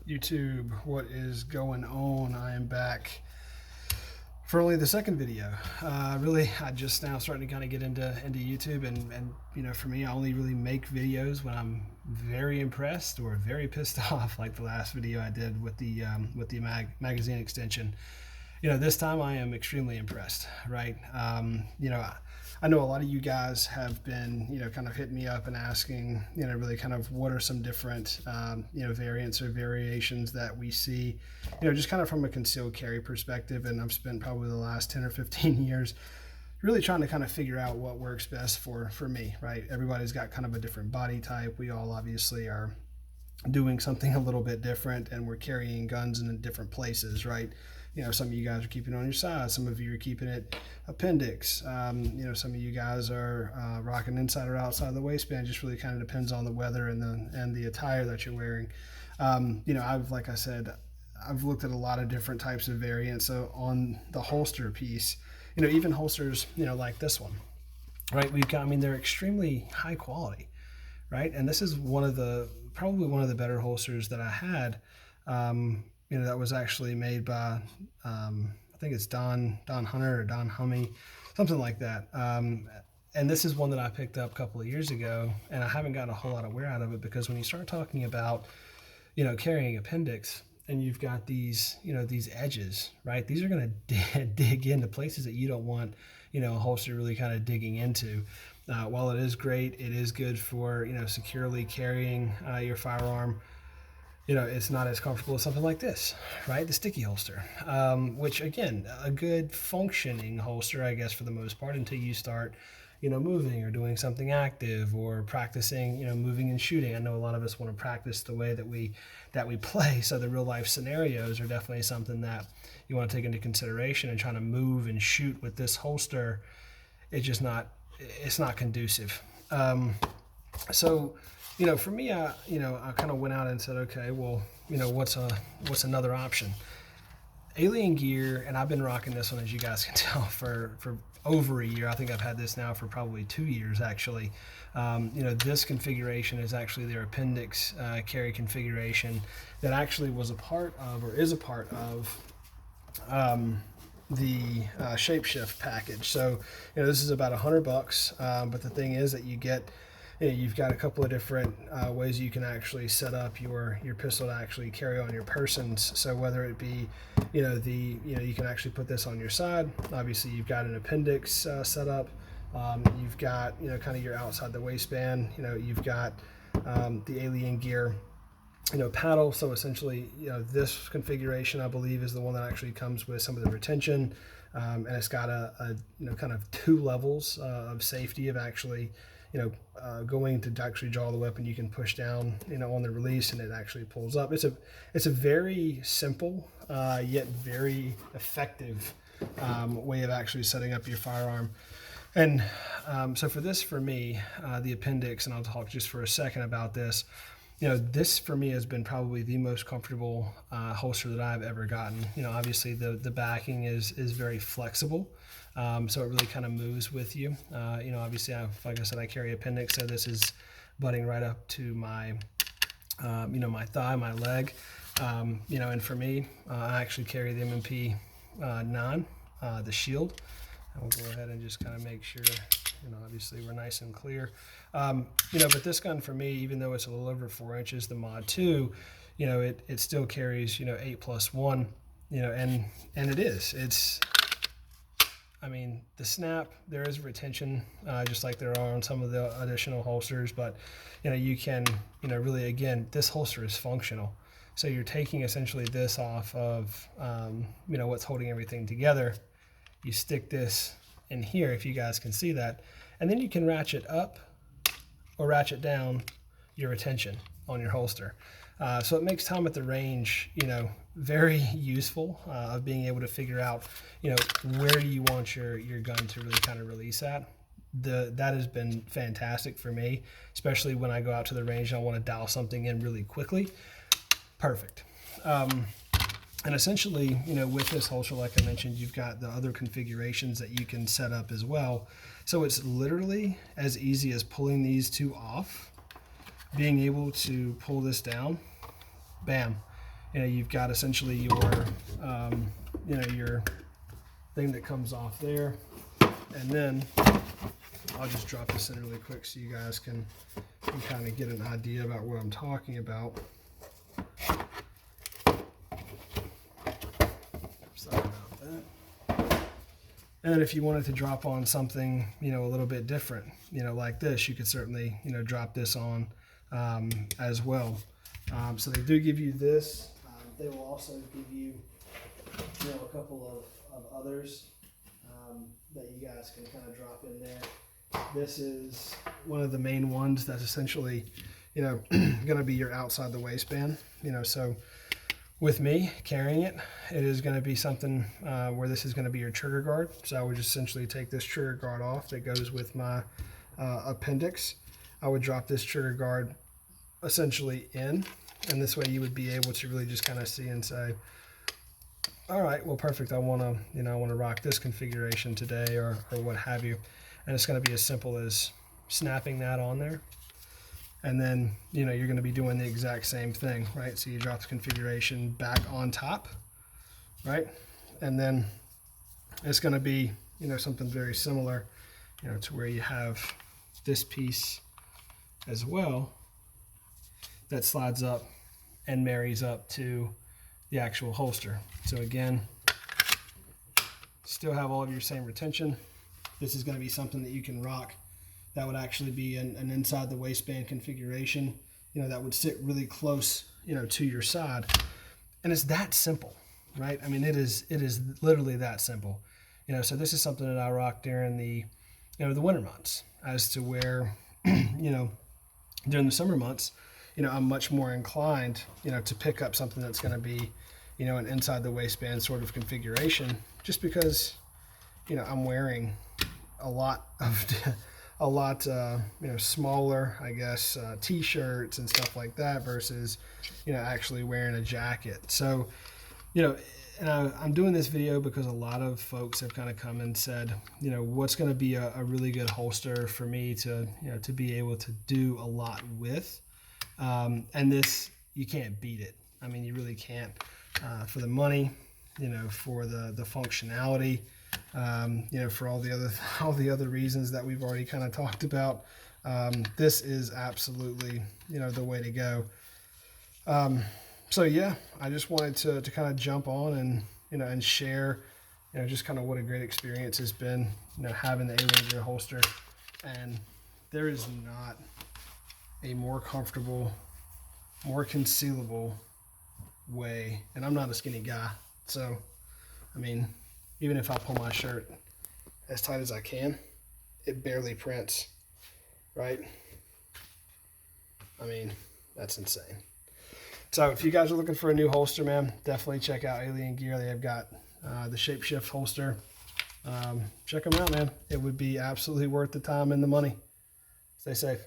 YouTube, what is going on? I am back for only the second video. Really, I just now starting to kind of get into YouTube, and you know, for me, I only really make videos when I'm very impressed or very pissed off, like the last video I did with the magazine extension. You know, this time I am extremely impressed, right? You know, I know a lot of you guys have been, you know, kind of hitting me up and asking, you know, really kind of what are some different, you know, variants or variations that we see, you know, just kind of from a concealed carry perspective. And I've spent probably the last 10 or 15 years really trying to kind of figure out what works best for me, right? Everybody's got kind of a different body type. We all obviously are doing something a little bit different, and we're carrying guns in different places, right? You know, some of you guys are keeping it on your side, some of you are keeping it appendix, you know, some of you guys are rocking inside or outside the waistband. Just really kind of depends on the weather and the attire that you're wearing. You know, like I said, I've looked at a lot of different types of variants. So on the holster piece, you know, even holsters, you know, like this one, right? We've got, I mean, they're extremely high quality, right? And this is probably one of the better holsters that I had. You know, that was actually made by, I think it's Don Hunter or Don Hummy, something like that. And this is one that I picked up a couple of years ago, and I haven't gotten a whole lot of wear out of it, because when you start talking about, you know, carrying appendix, and you've got these, you know, these edges, right? These are going to dig into places that you don't want, you know, a holster really kind of digging into. While it is great, it is good for, you know, securely carrying your firearm. You know, it's not as comfortable as something like this, right? The sticky holster, which again, a good functioning holster, I guess, for the most part, until you start, you know, moving or doing something active or practicing, you know, moving and shooting. I know a lot of us want to practice the way that we play. So the real life scenarios are definitely something that you want to take into consideration, and trying to move and shoot with this holster, it's not conducive. So, you know, for me, I kind of went out and said, okay, well, you know, what's another option? Alien Gear, and I've been rocking this one, as you guys can tell, for over a year. I think I've had this now for probably 2 years, actually. You know, this configuration is actually their appendix carry configuration that actually was a part of, or is a part of, the Shapeshift package. So, you know, this is about $100, but the thing is that you get, you know, you've got a couple of different ways you can actually set up your pistol to actually carry on your persons. So whether it be, you know, you can actually put this on your side. Obviously, you've got an appendix set up. You've got, you know, kind of your outside the waistband. You know, you've got the Alien Gear, you know, paddle. So essentially, you know, this configuration, I believe, is the one that actually comes with some of the retention, and it's got a you know, kind of 2 levels of safety of actually, you know, going to actually draw the weapon. You can push down, you know, on the release, and it actually pulls up. It's a very simple yet very effective way of actually setting up your firearm. And so for me, the appendix, and I'll talk just for a second about this. You know, this for me has been probably the most comfortable holster that I've ever gotten. You know, obviously the backing is very flexible, so it really kind of moves with you. You know, obviously, like I said, I carry appendix, so this is butting right up to my, you know, my thigh, my leg. You know, and for me, I actually carry the M2.0, the shield. And we'll go ahead and just kind of make sure, you know, obviously we're nice and clear. You know, but this gun for me, even though it's a little over 4 inches, the Mod 2, you know, it still carries, you know, 8+1, you know, and it's, I mean, the snap, there is retention, just like there are on some of the additional holsters, but, you know, you can, you know, really, again, this holster is functional. So you're taking essentially this off of, you know, what's holding everything together. You stick this in here, if you guys can see that, and then you can ratchet up or ratchet down your retention on your holster. So it makes time at the range, you know, very useful, of being able to figure out, you know, where do you want your gun to really kind of release at. That has been fantastic for me, especially when I go out to the range and I want to dial something in really quickly. Perfect. And essentially, you know, with this holster, like I mentioned, you've got the other configurations that you can set up as well. So it's literally as easy as pulling these two off, being able to pull this down, bam, you've got essentially your, your thing that comes off there. And then I'll just drop this in really quick so you guys can kind of get an idea about what I'm talking about. Sorry about that. And if you wanted to drop on something, a little bit different, like this, you could certainly, drop this on as well. So they do give you this. They will also give you, a couple of others that you guys can kind of drop in there. This is one of the main ones that's essentially, going to be your outside the waistband. So with me carrying it, it is going to be something where this is going to be your trigger guard. So I would just essentially take this trigger guard off that goes with my appendix. I would drop this trigger guard essentially in, and this way you would be able to really just kind of see and say, all right, well, perfect. I want to, rock this configuration today, or what have you. And it's going to be as simple as snapping that on there. And then, you're going to be doing the exact same thing, right? So you drop the configuration back on top, right? And then it's going to be, something very similar, to where you have this piece as well that slides up and marries up to the actual holster. So again, still have all of your same retention. This is going to be something that you can rock. That would actually be an inside the waistband configuration, that would sit really close, to your side. And it's that simple, right? I mean, it is literally that simple. So this is something that I rock during the, the winter months, as to where, during the summer months, I'm much more inclined, to pick up something that's going to be, an inside the waistband sort of configuration, just because, I'm wearing a lot smaller, I guess, t-shirts and stuff like that versus, actually wearing a jacket. So, and I'm doing this video because a lot of folks have kind of come and said, what's going to be a really good holster for me to, to be able to do a lot with. And this, you can't beat it. I mean, you really can't, for the money, for the functionality, for all the other reasons that we've already kind of talked about. This is absolutely, the way to go. So yeah, I just wanted to kind of jump on and, and share, just kind of what a great experience has been, having the Alien Gear holster. And there is not a more comfortable, more concealable way. And I'm not a skinny guy, so I mean, even if I pull my shirt as tight as I can, it barely prints, right? I mean, that's insane. So if you guys are looking for a new holster, man, definitely check out Alien Gear. They have got the Shapeshift holster. Check them out, man. It would be absolutely worth the time and the money. Stay safe.